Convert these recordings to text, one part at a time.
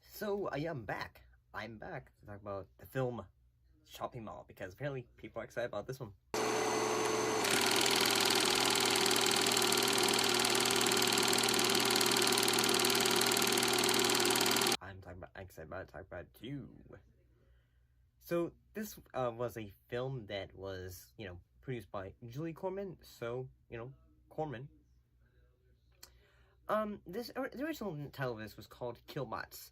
So I'm back. I'm back to talk about the film Shopping Mall because apparently people are excited about this one. I'm excited about it, talk about it too. So this was a film that was, produced by Julie Corman. So, Corman. The original title of this was called Killbots,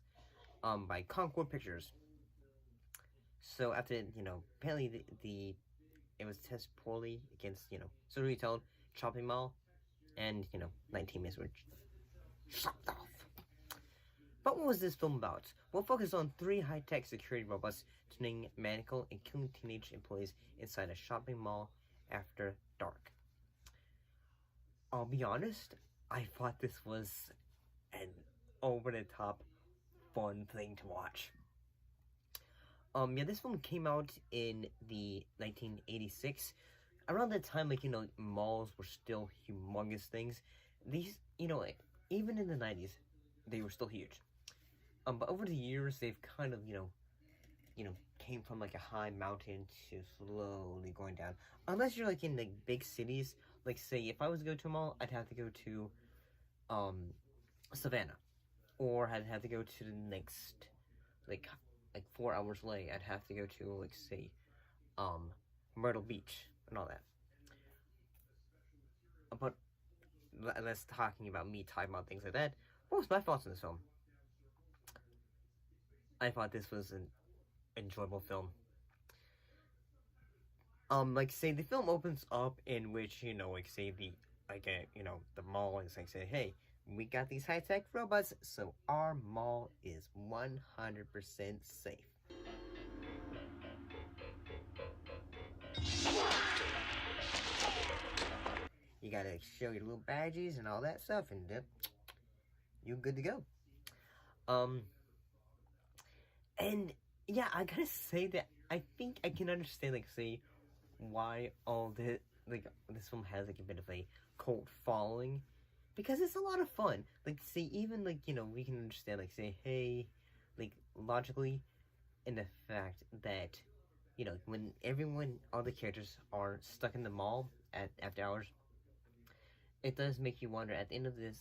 by Concord Pictures. So after, apparently it was tested poorly against, so we told Shopping Mall, and, 19 minutes were chopped off. But what was this film about? Well, focused on 3 high-tech security robots turning maniacal and killing teenage employees inside a shopping mall after dark. I'll be honest, I thought this was an over-the-top fun thing to watch. This film came out in the 1986. Around that time, malls were still humongous things. These, even in the 90s, they were still huge. But over the years, they've kind of, came from like a high mountain to slowly going down. Unless you're like in the big cities, like say if I was to go to a mall, I'd have to go to, Savannah, or I'd have to go to the next, like 4 hours away. I'd have to go to like say, Myrtle Beach and all that. But let's talking about me talking about things like that. What was my thoughts on this film? I thought this was an enjoyable film. Say the film opens up in which, say the mall is say, hey, we got these high-tech robots, so our mall is 100% safe. You gotta show your little badges and all that stuff, and you're good to go. And yeah, I gotta say that I think I can understand, say, why all this film has a bit of a cult following, because it's a lot of fun. Say, even we can understand, say, hey, logically, in the fact that when all the characters are stuck in the mall after hours, it does make you wonder at the end of the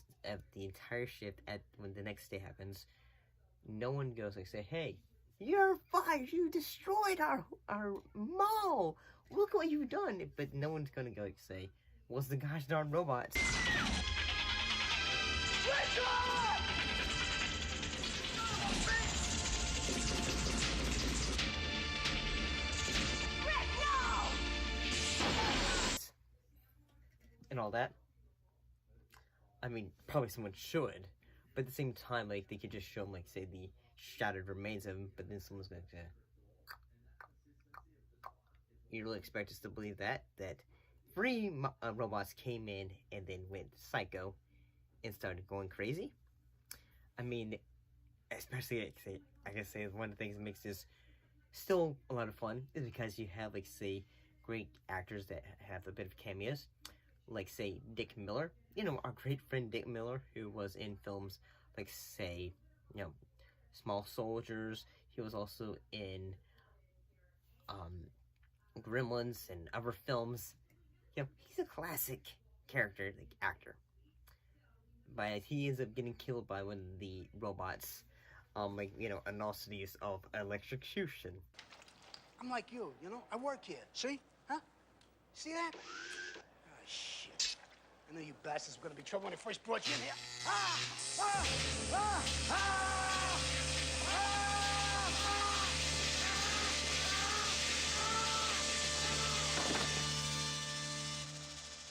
entire shift, when the next day happens, no one goes say, hey, you're fired, you destroyed our mall, look what you've done. But no one's gonna go say, what's the gosh darn robots? And all that. I mean, probably someone should, but at the same time, they could just show them, say, the shattered remains of him, but then someone's gonna say, you really expect us to believe that 3 robots came in and then went psycho and started going crazy? I mean, especially, I guess one of the things that makes this still a lot of fun is because you have, say, great actors that have a bit of cameos. Say, Dick Miller, our great friend Dick Miller, who was in films say, Small Soldiers. He was also in, Gremlins and other films. He's a classic character, actor. But he ends up getting killed by one of the robots, atrocities of electrocution. I'm like you, I work here, see? Huh? See that? Shit. I knew you bastards were gonna be trouble when I first brought you in here.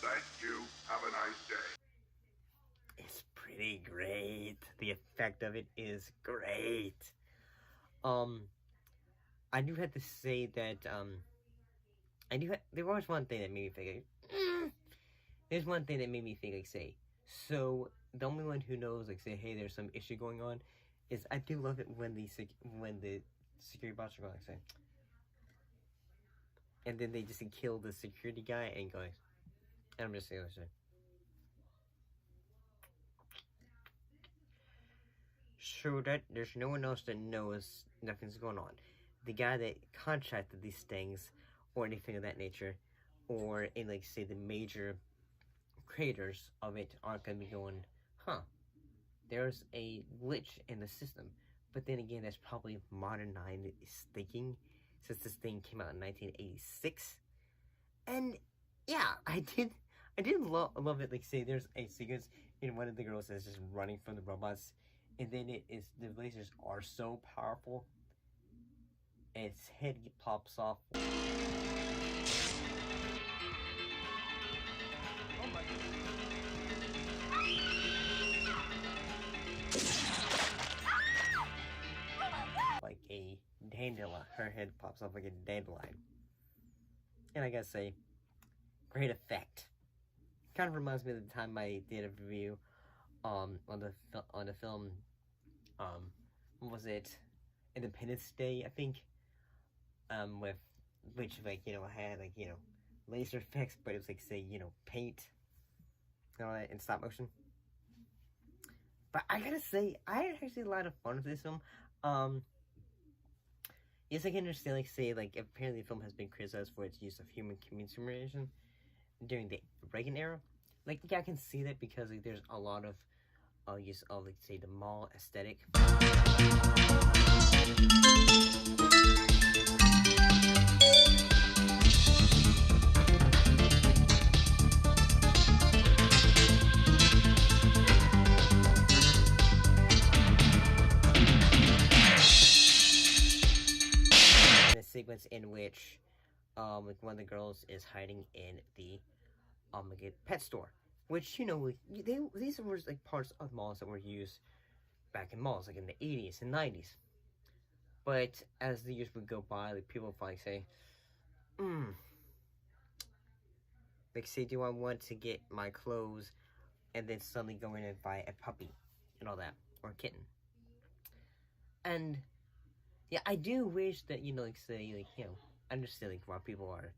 Thank you. Have a nice day. It's pretty great. The effect of it is great. I do have to say that, there was one thing that made me think, there's one thing that made me think, say, so the only one who knows, say, hey, there's some issue going on, is I do love it when the security bots are going, say, and then they just kill the security guy and go, and I'm just saying, true that there's no one else that knows nothing's going on. The guy that contracted these things, or anything of that nature, or in, like, say, the major creators of it aren't gonna be going, huh, there's a glitch in the system. But then again, that's probably modern mind is thinking, since this thing came out in 1986. And yeah, I did love it. Like, say, there's a sequence in one of the girls that's just running from the robots, and then it is, the lasers are so powerful, and its head pops off. Oh my God. Like a dandelion. Her head pops off like a dandelion. And I gotta say, great effect. Kind of reminds me of the time I did a review on the film, what was it, Independence Day, I think, with, which, like, you know, had, like, you know, laser effects, but it was, like, say, you know, paint and all that in stop motion. But I gotta say, I had actually a lot of fun with this film. Yes, I can understand, like, say, like, apparently the film has been criticized for its use of human community simulation during the Reagan era. Like, yeah, I can see that because, like, there's a lot of use of, like, say, the mall aesthetic. In a sequence in which, like, one of the girls is hiding in the like a pet store, which, you know, like, these were, like, parts of malls that were used back in malls, like in the 80s and 90s. But as the years would go by, like, people would probably say, like, say, do I want to get my clothes and then suddenly go in and buy a puppy and all that, or a kitten? And yeah, I do wish that, you know, like, say, like, you know, I understand, like, why people are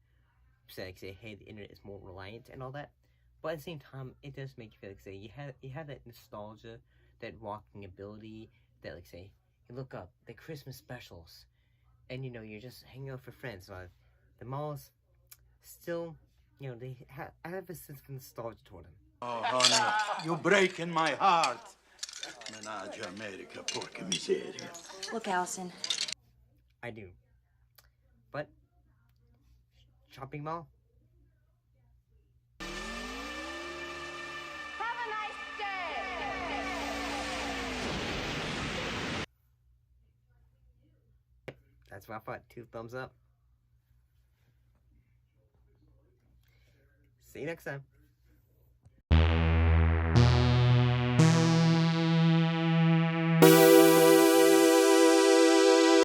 say, like, say, hey, the internet is more reliant and all that, but at the same time, it does make you feel like, say, you have that nostalgia, that walking ability, that, like, say, you look up the Christmas specials, and, you know, you're just hanging out with friends. So the malls still, you know, I have a sense of nostalgia toward them. Oh, honey, you're breaking my heart. Menage America, porca miseria. Look, Allison. I do. But shopping mall? Have a nice day. That's what I thought. 2 thumbs up. See you next time.